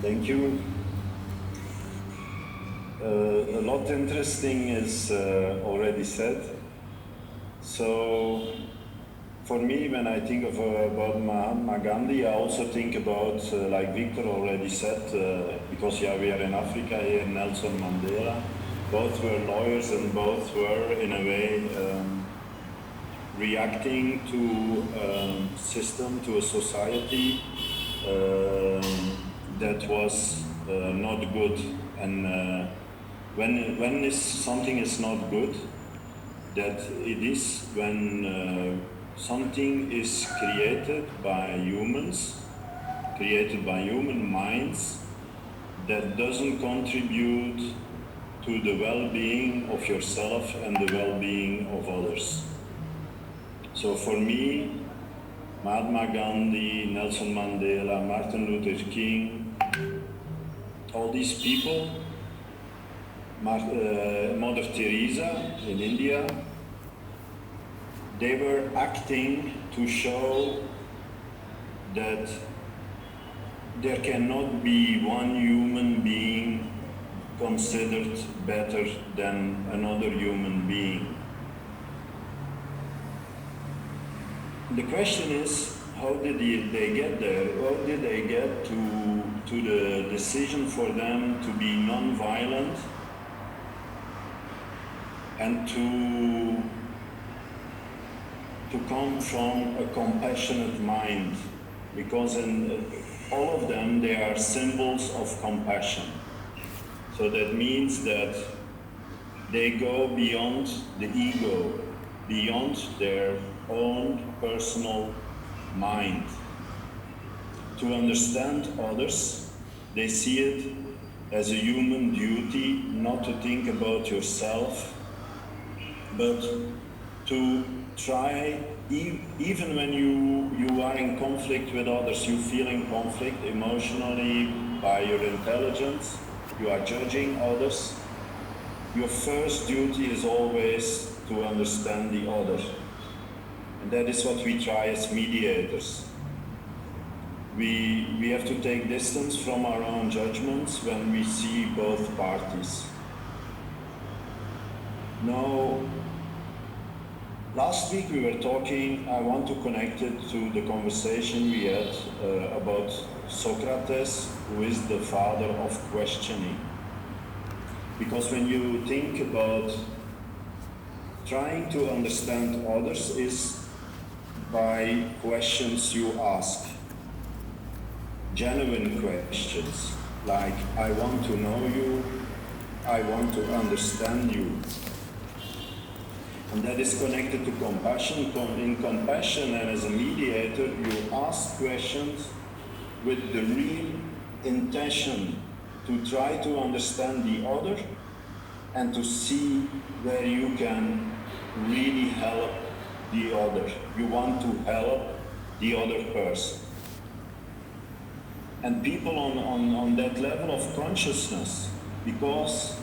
Thank you. A lot interesting is already said. So, for me, when I think about Mahatma Gandhi, I also think about, like Victor already said, because we are in Africa here, Nelson Mandela. Both were lawyers and both were, in a way, reacting to a system, to a society that was not good. And when something is not good, that it is when something is created by humans, created by human minds, that doesn't contribute to the well-being of yourself and the well-being of others. So for me, Mahatma Gandhi, Nelson Mandela, Martin Luther King, all these people, Mother Teresa in India, they were acting to show that there cannot be one human being considered better than another human being. The question is, how did they get there? How did they get to the decision for them to be non-violent and to come from a compassionate mind? Because in all of them, they are symbols of compassion. So that means that they go beyond the ego, beyond their own personal mind. To understand others, they see it as a human duty not to think about yourself, but to try, even when you are in conflict with others, you feel in conflict emotionally by your intelligence, you are judging others, your first duty is always to understand the other. And that is what we try as mediators. We have to take distance from our own judgments when we see both parties. Now, last week we were talking, I want to connect it to the conversation we had about Socrates, who is the father of questioning. Because when you think about trying to understand others is by questions you ask. Genuine questions, like I want to know you, I want to understand you. And that is connected to compassion. In compassion and as a mediator, you ask questions with the real intention to try to understand the other and to see where you can really help the other. You want to help the other person. And people on that level of consciousness, because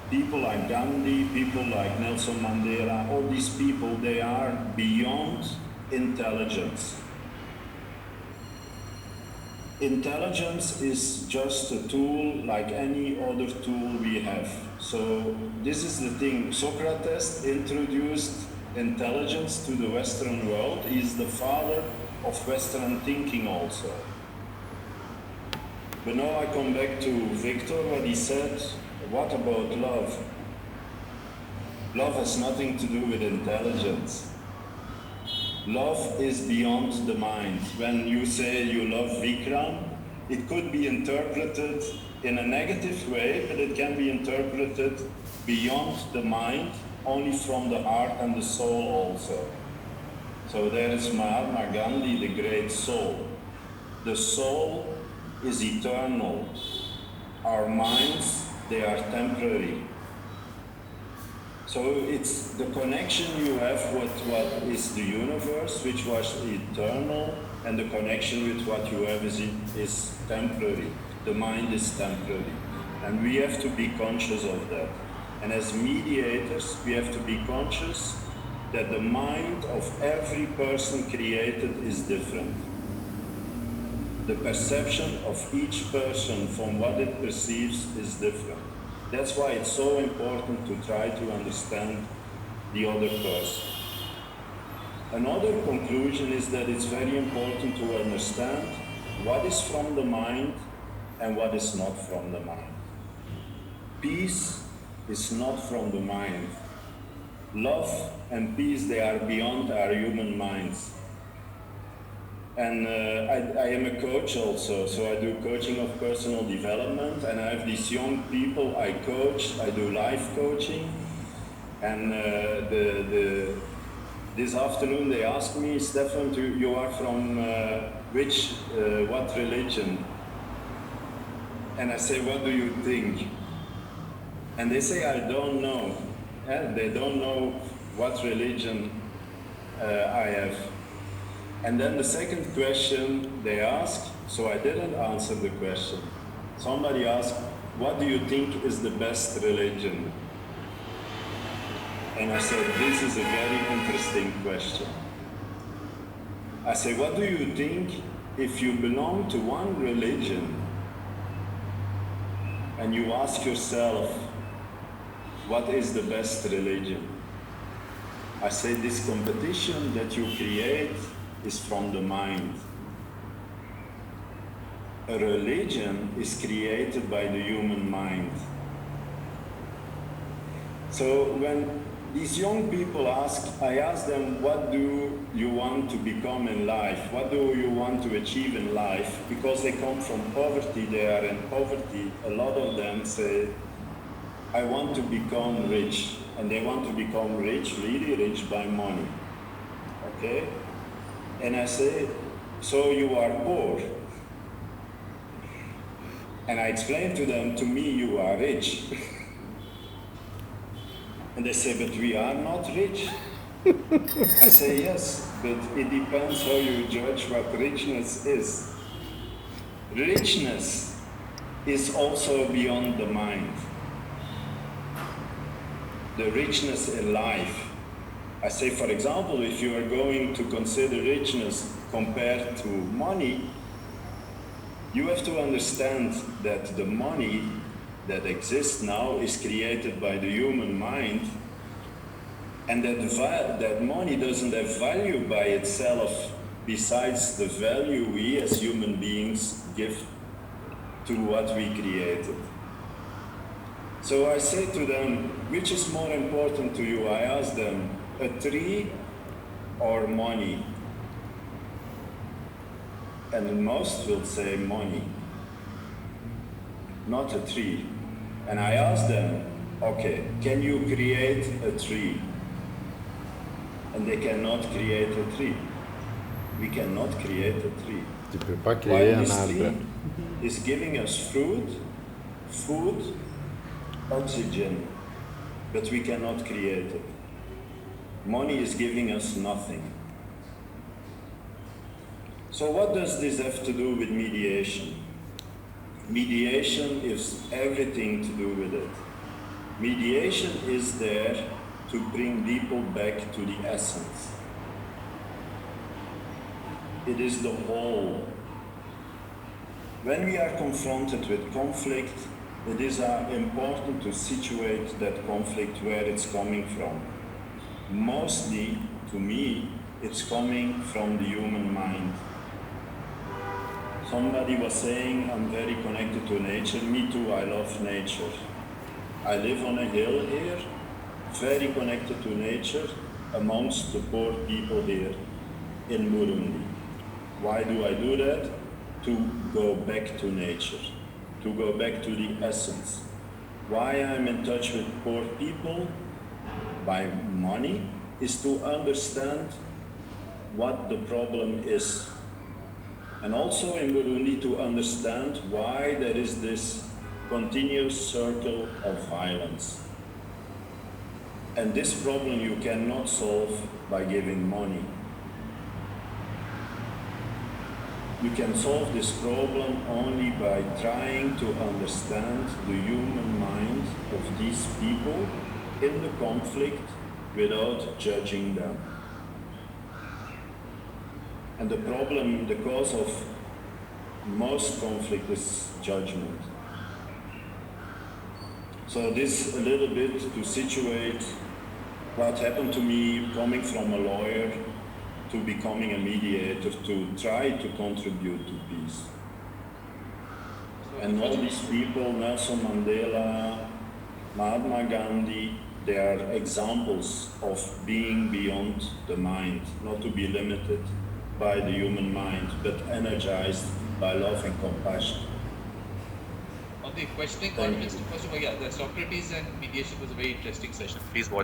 people like Gandhi, people like Nelson Mandela, all these people, they are beyond intelligence. Intelligence is just a tool like any other tool we have. So this is the thing. Socrates introduced intelligence to the Western world. He is the father of Western thinking also. But now I come back to Victor, what he said. What about love? Love has nothing to do with intelligence. Love is beyond the mind. When you say you love Vikram, it could be interpreted in a negative way, but it can be interpreted beyond the mind, only from the heart and the soul also. So there is Mahatma Gandhi, the great soul. The soul is eternal. Our minds, they are temporary. So it's the connection you have with what is the universe, which was eternal, and the connection with what you have is temporary. The mind is temporary. And we have to be conscious of that. And as mediators, we have to be conscious that the mind of every person created is different. The perception of each person from what it perceives is different. That's why it's so important to try to understand the other person. Another conclusion is that it's very important to understand what is from the mind and what is not from the mind. Peace is not from the mind. Love and peace, they are beyond our human minds. And I am a coach also, so I do coaching of personal development, and I have these young people I coach, I do life coaching, and this afternoon they asked me, Stefan, you are from what religion? And I say, what do you think? And they say, I don't know. They don't know what religion I have. And then the second question they asked, so I didn't answer the question. Somebody asked, what do you think is the best religion? And I said, this is a very interesting question. I said, what do you think if you belong to one religion and you ask yourself, what is the best religion? I say, this competition that you create is from the mind. A religion is created by the human mind. So when these young people I ask them, what do you want to become in life? What do you want to achieve in life? Because they come from poverty, they are in poverty. A lot of them say, I want to become rich. And they want to become rich, really rich by money. Okay? And I say, so you are poor. And I explain to them, to me you are rich. And they say, but we are not rich. I say, yes, but it depends how you judge what richness is. Richness is also beyond the mind. The richness in life. I say, for example, if you are going to consider richness compared to money, you have to understand that the money that exists now is created by the human mind, and that money doesn't have value by itself besides the value we as human beings give to what we created. So I say to them, which is more important to you? I ask them, a tree or money? And most will say money, not a tree. And I ask them, okay, can you create a tree? And they cannot create a tree. We cannot create a tree. Tu peux pas créer un arbre. Tree is giving us fruit, food, oxygen, but we cannot create it. Money is giving us nothing. So what does this have to do with mediation? Mediation is everything to do with it. Mediation is there to bring people back to the essence. It is the whole. When we are confronted with conflict, it is important to situate that conflict where it's coming from. Mostly, to me, it's coming from the human mind. Somebody was saying, I'm very connected to nature. Me too, I love nature. I live on a hill here, very connected to nature, amongst the poor people here in Burundi. Why do I do that? To go back to nature, to go back to the essence. Why I'm in touch with poor people by money is to understand what the problem is. And also in Burundi to understand why there is this continuous circle of violence. And this problem you cannot solve by giving money. You can solve this problem only by trying to understand the human mind of these people in the conflict without judging them. And the problem, the cause of most conflict is judgment. So this a little bit to situate what happened to me coming from a lawyer to becoming a mediator, to try to contribute to peace. And all these people, Nelson Mandela, Mahatma Gandhi, they are examples of being beyond the mind, not to be limited by the human mind, but energized by love and compassion. On the questioning context, first of all, yeah, the Socrates and mediation was a very interesting session. Please watch.